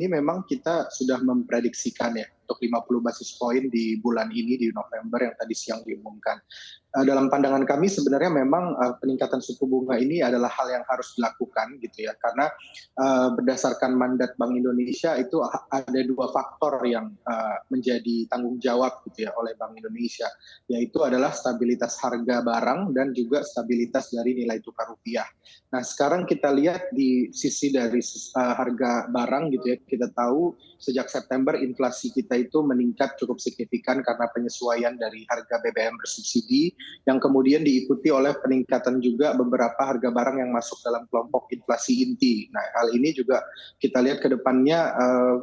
memang kita sudah memprediksikan ya untuk 50 basis poin di bulan ini di November yang tadi siang diumumkan. Dalam pandangan kami sebenarnya memang peningkatan suku bunga ini adalah hal yang harus dilakukan gitu ya, karena berdasarkan mandat Bank Indonesia itu ada dua faktor yang menjadi tanggung jawab gitu ya oleh Bank Indonesia, yaitu adalah stabilitas harga barang dan juga stabilitas dari nilai tukar rupiah. Nah sekarang kita lihat di sisi dari harga barang gitu ya, kita tahu sejak September inflasi kita itu meningkat cukup signifikan karena penyesuaian dari harga BBM bersubsidi, yang kemudian diikuti oleh peningkatan juga beberapa harga barang yang masuk dalam kelompok inflasi inti. Nah, hal ini juga kita lihat ke depannya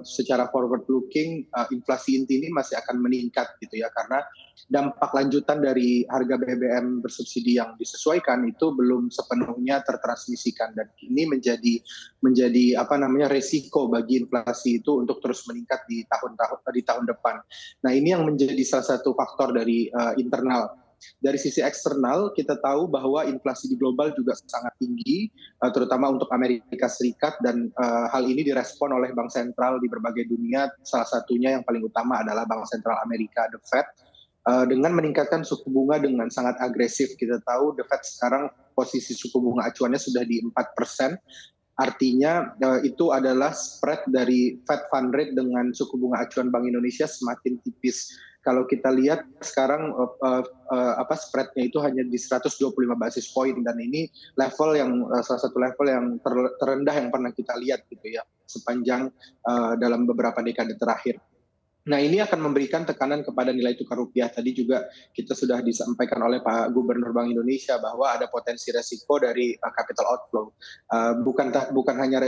secara forward looking inflasi inti ini masih akan meningkat gitu ya, karena dampak lanjutan dari harga BBM bersubsidi yang disesuaikan itu belum sepenuhnya tertransmisikan, dan ini menjadi resiko bagi inflasi itu untuk terus meningkat di tahun depan. Nah, ini yang menjadi salah satu faktor dari internal. Dari sisi eksternal, kita tahu bahwa inflasi di global juga sangat tinggi, terutama untuk Amerika Serikat, dan hal ini direspon oleh bank sentral di berbagai dunia. Salah satunya yang paling utama adalah Bank Sentral Amerika, The Fed, dengan meningkatkan suku bunga dengan sangat agresif. Kita tahu The Fed sekarang posisi suku bunga acuannya sudah di 4%. Artinya itu adalah spread dari Fed Fund Rate dengan suku bunga acuan Bank Indonesia semakin tipis. Kalau kita lihat sekarang spreadnya itu hanya di 125 basis point, dan ini level yang salah satu level yang terendah yang pernah kita lihat gitu ya sepanjang dalam beberapa dekade terakhir. Nah, ini akan memberikan tekanan kepada nilai tukar rupiah. Tadi juga kita sudah disampaikan oleh Pak Gubernur Bank Indonesia bahwa ada potensi resiko dari capital outflow. Bukan hanya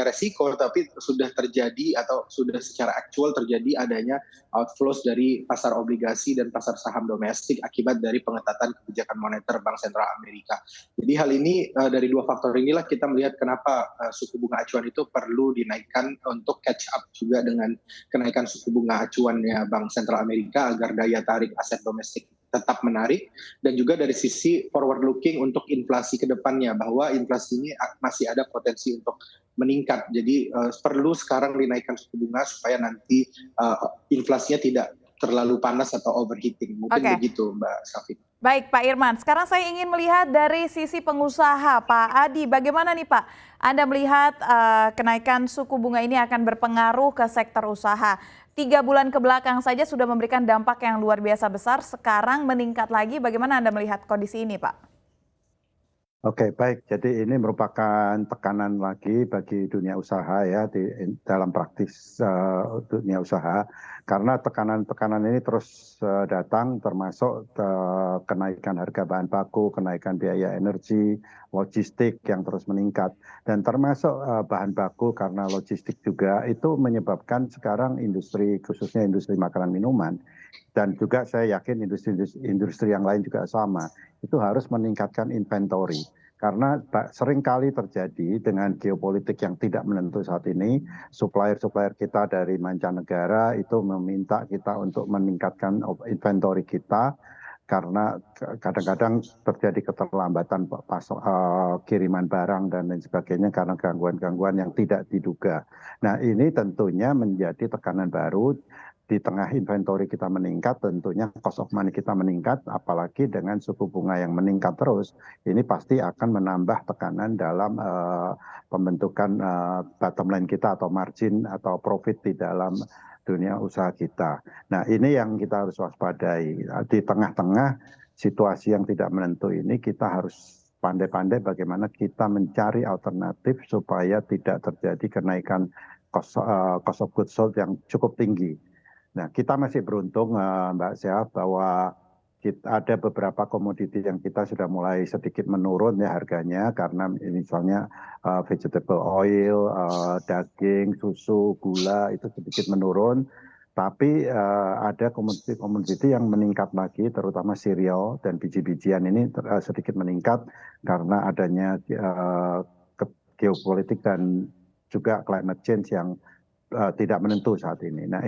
resiko, tapi sudah terjadi atau sudah secara aktual terjadi adanya outflows dari pasar obligasi dan pasar saham domestik akibat dari pengetatan kebijakan moneter Bank Sentral Amerika. Jadi hal ini dari dua faktor inilah kita melihat kenapa suku bunga acuan itu perlu dinaikkan untuk catch up juga dengan kenaikan suku bunga acuannya Bank Sentral Amerika agar daya tarik aset domestik tetap menarik, dan juga dari sisi forward looking untuk inflasi ke depannya, bahwa inflasi ini masih ada potensi untuk meningkat. Jadi perlu sekarang dinaikkan suku bunga supaya nanti inflasinya tidak terlalu panas atau overheating. Mungkin begitu Mbak Safin. Baik Pak Irman, sekarang saya ingin melihat dari sisi pengusaha. Pak Adi, bagaimana nih Pak? Anda melihat kenaikan suku bunga ini akan berpengaruh ke sektor usaha. 3 bulan ke belakang saja sudah memberikan dampak yang luar biasa besar, sekarang meningkat lagi. Bagaimana Anda melihat kondisi ini Pak? Oke, baik. Jadi ini merupakan tekanan lagi bagi dunia usaha ya, dalam praktis dunia usaha. Karena tekanan-tekanan ini terus datang, termasuk kenaikan harga bahan baku, kenaikan biaya energi, logistik yang terus meningkat. Dan termasuk bahan baku karena logistik juga itu menyebabkan sekarang industri, khususnya industri makanan minuman, dan juga saya yakin industri yang lain juga sama, itu harus meningkatkan inventory. Karena seringkali terjadi dengan geopolitik yang tidak menentu saat ini, supplier-supplier kita dari mancanegara itu meminta kita untuk meningkatkan inventory kita, karena kadang-kadang terjadi keterlambatan kiriman barang dan lain sebagainya karena gangguan-gangguan yang tidak diduga. Nah, ini tentunya menjadi tekanan baru. Di tengah inventory kita meningkat, tentunya cost of money kita meningkat, apalagi dengan suku bunga yang meningkat terus, ini pasti akan menambah tekanan dalam pembentukan bottom line kita atau margin atau profit di dalam dunia usaha kita. Nah, ini yang kita harus waspadai. Di tengah-tengah situasi yang tidak menentu ini, kita harus pandai-pandai bagaimana kita mencari alternatif supaya tidak terjadi kenaikan cost of goods sold yang cukup tinggi. Nah, kita masih beruntung Mbak Syah bahwa ada beberapa komoditi yang kita sudah mulai sedikit menurun ya harganya, karena misalnya vegetable oil, daging, susu, gula itu sedikit menurun. Tapi ada komoditi yang meningkat lagi, terutama cereal dan biji-bijian ini sedikit meningkat karena adanya geopolitik dan juga climate change yang tidak menentu saat ini. Nah,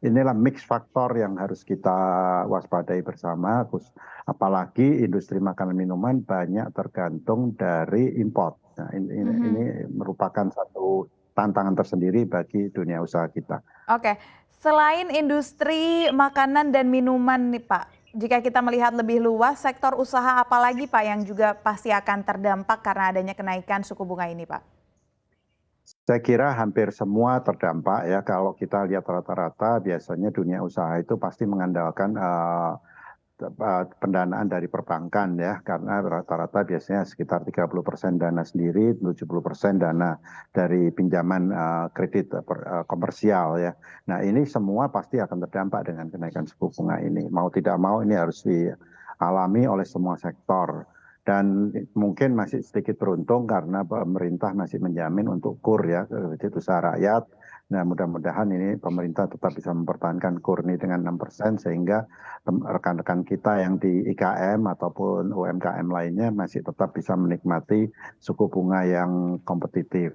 inilah mix faktor yang harus kita waspadai bersama, apalagi industri makanan minuman banyak tergantung dari import. Nah, ini merupakan satu tantangan tersendiri bagi dunia usaha kita. Oke, selain industri makanan dan minuman nih Pak, jika kita melihat lebih luas, sektor usaha apa lagi Pak yang juga pasti akan terdampak karena adanya kenaikan suku bunga ini Pak? Saya kira hampir semua terdampak ya. Kalau kita lihat rata-rata biasanya dunia usaha itu pasti mengandalkan pendanaan dari perbankan ya, karena rata-rata biasanya sekitar 30% dana sendiri, 70% dana dari pinjaman kredit komersial ya. Nah ini semua pasti akan terdampak dengan kenaikan suku bunga ini. Mau tidak mau ini harus dialami oleh semua sektor. Dan mungkin masih sedikit beruntung karena pemerintah masih menjamin untuk KUR ya, kredit usaha rakyat. Nah mudah-mudahan ini pemerintah tetap bisa mempertahankan KUR ini dengan 6% sehingga rekan-rekan kita yang di IKM ataupun UMKM lainnya masih tetap bisa menikmati suku bunga yang kompetitif.